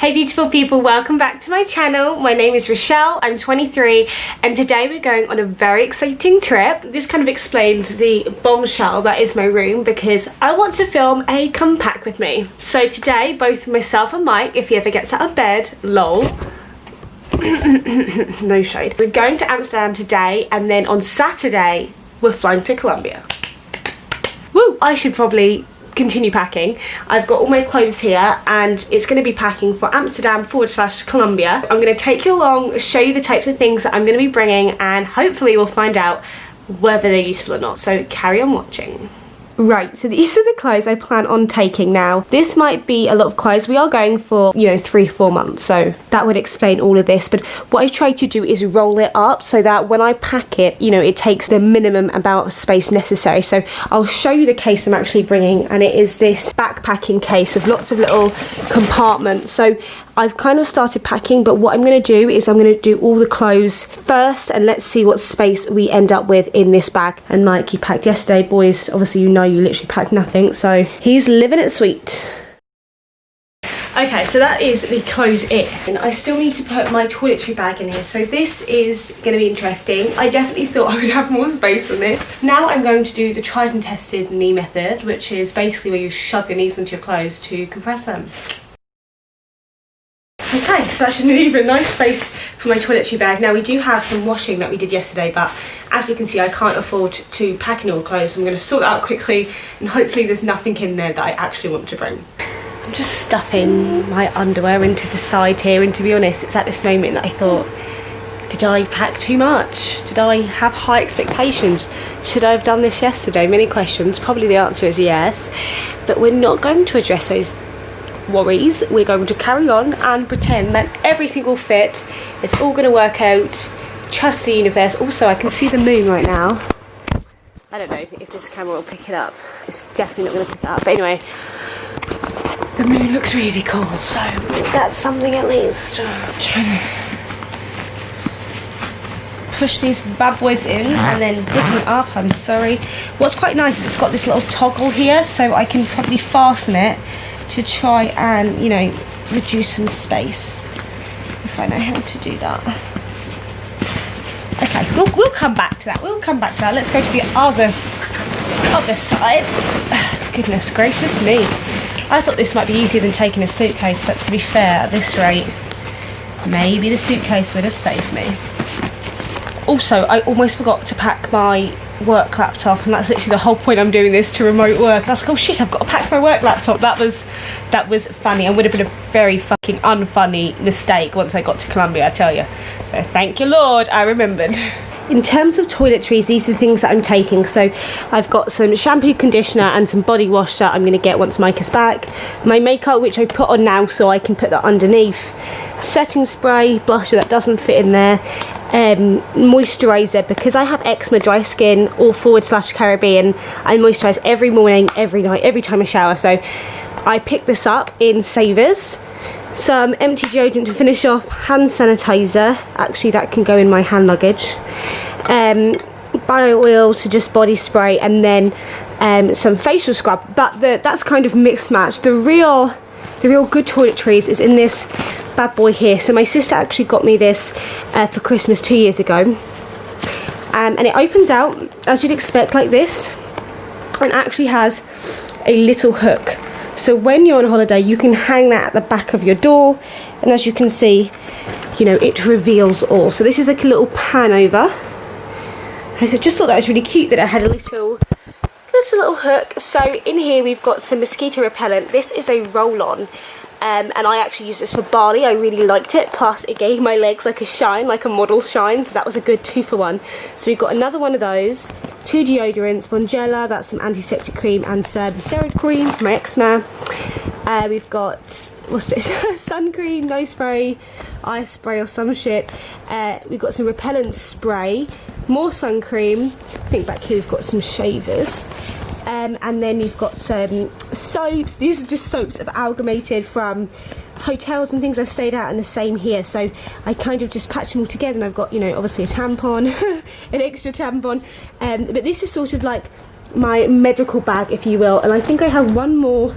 Hey beautiful people, welcome back to my channel. My name is Rochelle, I'm 23 and today we're going on a very exciting trip. This kind of explains the bombshell that is my room because I want to film a come pack with me. So today both myself and Mike, if he ever gets out of bed, lol, no shade, we're going to Amsterdam today and then on Saturday we're flying to Colombia. Woo! I should probably continue packing. I've got all my clothes here and it's going to be packing for Amsterdam/Colombia. I'm going to take you along, show you the types of things that I'm going to be bringing and hopefully we'll find out whether they're useful or not. So carry on watching. Right, so these are the clothes I plan on taking now. This might be a lot of clothes. We are going for, 3-4 months, so that would explain all of this. But what I try to do is roll it up so that when I pack it, it takes the minimum amount of space necessary. So I'll show you the case I'm actually bringing, and it is this backpacking case with lots of little compartments. So I've kind of started packing, but what I'm going to do is I'm going to do all the clothes first and let's see what space we end up with in this bag. And Mike, he packed yesterday. Boys, obviously you literally packed nothing, so he's living it sweet. Okay, so that is the clothes in. And I still need to put my toiletry bag in here, so this is going to be interesting. I definitely thought I would have more space than this. Now I'm going to do the tried and tested knee method, which is basically where you shove your knees into your clothes to compress them. Okay, so that should leave a nice space for my toiletry bag. Now we do have some washing that we did yesterday, but as you can see I can't afford to pack in all clothes, so I'm going to sort that out quickly and hopefully there's nothing in there that I actually want to bring. I'm just stuffing my underwear into the side here, and to be honest it's at this moment that I thought, did I pack too much? Did I have high expectations? Should I have done this yesterday? Many questions. Probably the answer is yes, but we're not going to address those worries. We're going to carry on and pretend that everything will fit. It's all going to work out. Trust the universe. Also, I can see the moon right now. I don't know if this camera will pick it up. It's definitely not going to pick it up. But anyway, the moon looks really cool, so that's something at least. Trying to push these bad boys in and then zipping up. I'm sorry. What's quite nice is it's got this little toggle here, so I can probably fasten it to try and, reduce some space if I know how to do that. Okay, we'll come back to that. Let's go to the other side. Goodness gracious me. I thought this might be easier than taking a suitcase, but to be fair, at this rate, maybe the suitcase would have saved me. Also, I almost forgot to pack my work laptop, and that's literally the whole point I'm doing this, to remote work. I was like, oh shit, I've got to pack my work laptop. That was funny, and would have been a very fucking unfunny mistake once I got to Colombia, I tell you. So thank you Lord, I remembered. In terms of toiletries, these are the things that I'm taking. So I've got some shampoo, conditioner and some body wash that I'm going to get once Mike is back. My makeup, which I put on now so I can put that underneath. Setting spray, blusher that doesn't fit in there. Moisturiser, because I have eczema, dry skin, or /Caribbean. I moisturise every morning, every night, every time I shower. So I picked this up in Savers. Some empty deodorant to finish off, hand sanitizer, actually that can go in my hand luggage, bio oil, so just body spray, and then some facial scrub. But that's kind of mixed match. The real good toiletries is in this bad boy here. So my sister actually got me this for Christmas 2 years ago, and it opens out as you'd expect like this, and actually has a little hook. So when you're on holiday, you can hang that at the back of your door, and as you can see, it reveals all. So this is like a little pan over. I just thought that was really cute that it had a little hook. So in here we've got some mosquito repellent. This is a roll-on, and I actually used this for Bali. I really liked it. Plus it gave my legs like a shine, like a model shine. So that was a good 2-for-1. So we've got another one of those. 2 deodorants, Bongella, that's some antiseptic cream, and some steroid cream for my eczema. We've got, what's this, sun cream, nose spray, eye spray or some shit. We've got some repellent spray, more sun cream. I think back here we've got some shavers. And then you've got some soaps. These are just soaps that I've amalgamated from hotels and things I've stayed at, and the same here. So I kind of just patched them all together, and I've got, obviously a tampon, an extra tampon. But this is sort of like my medical bag, if you will. And I think I have one more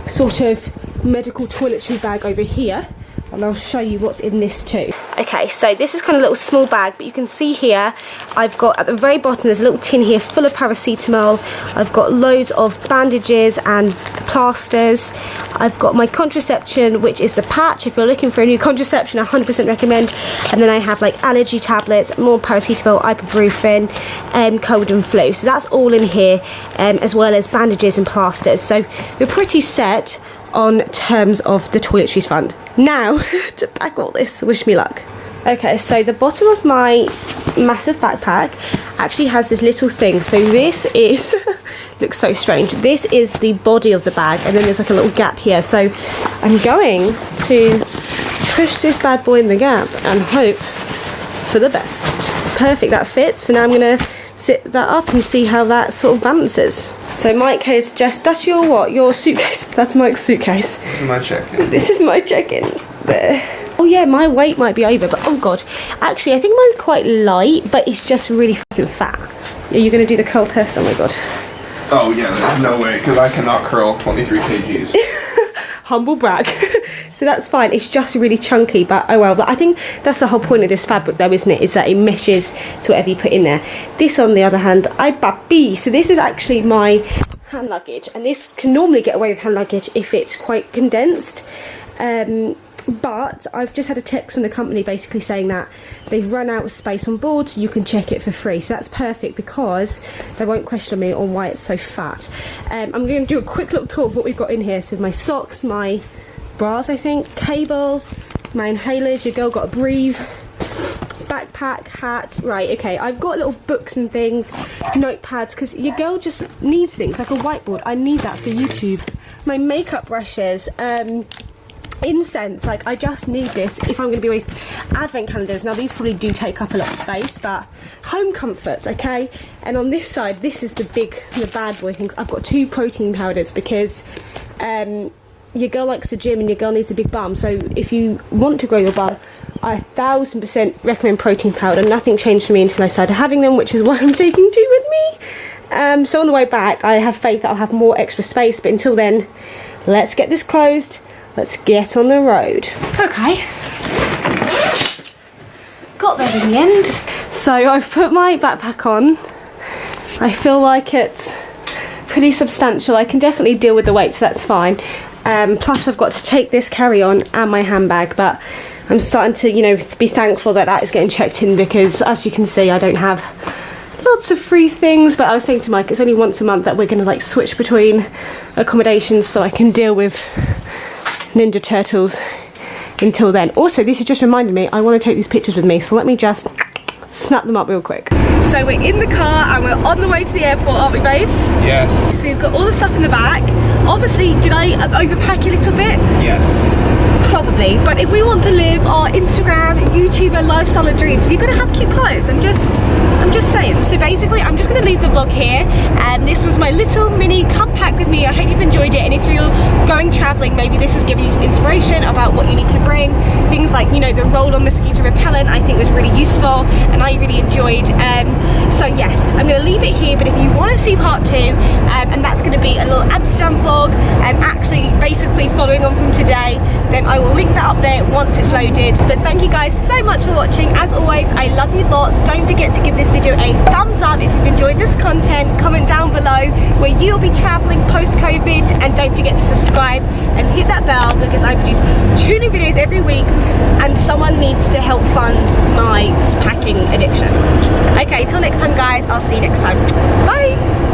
sort of medical toiletry bag over here, and I'll show you what's in this too. Okay, so this is kind of a little small bag, but you can see here I've got at the very bottom there's a little tin here full of paracetamol. I've got loads of bandages and plasters. I've got my contraception, which is the patch. If you're looking for a new contraception, I 100% recommend. And then I have like allergy tablets, more paracetamol, ibuprofen, cold and flu. So that's all in here, as well as bandages and plasters. So we're pretty set on terms of the toiletries fund. Now to pack all this, wish me luck. Okay, so the bottom of my massive backpack actually has this little thing. So this is looks so strange. This is the body of the bag, and then there's like a little gap here. So I'm going to push this bad boy in the gap and hope for the best. Perfect, that fits. So now I'm gonna sit that up and see how that sort of balances. So Mike has just, that's your what? Your suitcase? That's Mike's suitcase. This is my check-in. This is my check-in. There. Oh yeah, my weight might be over, but oh god. Actually, I think mine's quite light, but it's just really fucking fat. Are you going to do the curl test? Oh my god. Oh yeah, there's no way, because I cannot curl 23 kgs. Humble brag. So that's fine. It's just really chunky, but oh well. I think that's the whole point of this fabric though, isn't it? Is that it meshes to whatever you put in there. This on the other hand, ay papi. So this is actually my hand luggage, and this can normally get away with hand luggage if it's quite condensed. But I've just had a text from the company basically saying that they've run out of space on board, so you can check it for free. So that's perfect because they won't question me on why it's so fat. I'm going to do a quick little tour of what we've got in here. So my socks, my bras, I think, cables, my inhalers, your girl got to breathe, backpack, hat. Right, okay, I've got little books and things, notepads, because your girl just needs things, like a whiteboard. I need that for YouTube. My makeup brushes, incense, like I just need this if I'm going to be with advent calendars. Now these probably do take up a lot of space, but home comforts, okay. And on this side, this is the bad boy things. I've got 2 protein powders because your girl likes the gym and your girl needs a big bum. So if you want to grow your bum, I 1000% recommend protein powder. Nothing changed for me until I started having them, which is why I'm taking 2 with me. So on the way back, I have faith that I'll have more extra space, but until then, let's get this closed. Let's get on the road. Okay. Got there in the end. So I've put my backpack on. I feel like it's pretty substantial. I can definitely deal with the weight, so that's fine. Plus I've got to take this carry-on and my handbag, but I'm starting to, you know, be thankful that that is getting checked in, because as you can see, I don't have lots of free things. But I was saying to Mike, it's only once a month that we're going to like switch between accommodations, so I can deal with Ninja Turtles until then. Also, this has just reminded me I want to take these pictures with me, so let me just snap them up real quick. So we're in the car and we're on the way to the airport, aren't we, babes? Yes. So we've got all the stuff in the back. Obviously, did I overpack a little bit? Yes. Probably, but if we want to live our Instagram, YouTuber lifestyle of dreams, you've got to have cute clothes. I'm just saying. So basically, I'm just going to leave the vlog here, and this was my little mini come pack with me. I hope you've enjoyed it, and if you're going traveling, maybe this has given you some inspiration about what you need to bring. Things like, you know, the roll-on mosquito repellent I think was really useful, and I really enjoyed. So yes, I'm going to leave it here, but if you want to see part 2, and that's going to be a little Amsterdam vlog, and actually basically following on from today, then I will link that up there once it's loaded. But thank you guys so much for watching. As always, I love you lots. Don't forget to give this video a thumbs up if you've enjoyed this content. Comment down below where you'll be traveling post-COVID, and don't forget to subscribe and hit that bell, because I produce 2 new videos every week and someone needs to help fund my packing addiction. Okay, till next time guys, I'll see you next time. Bye.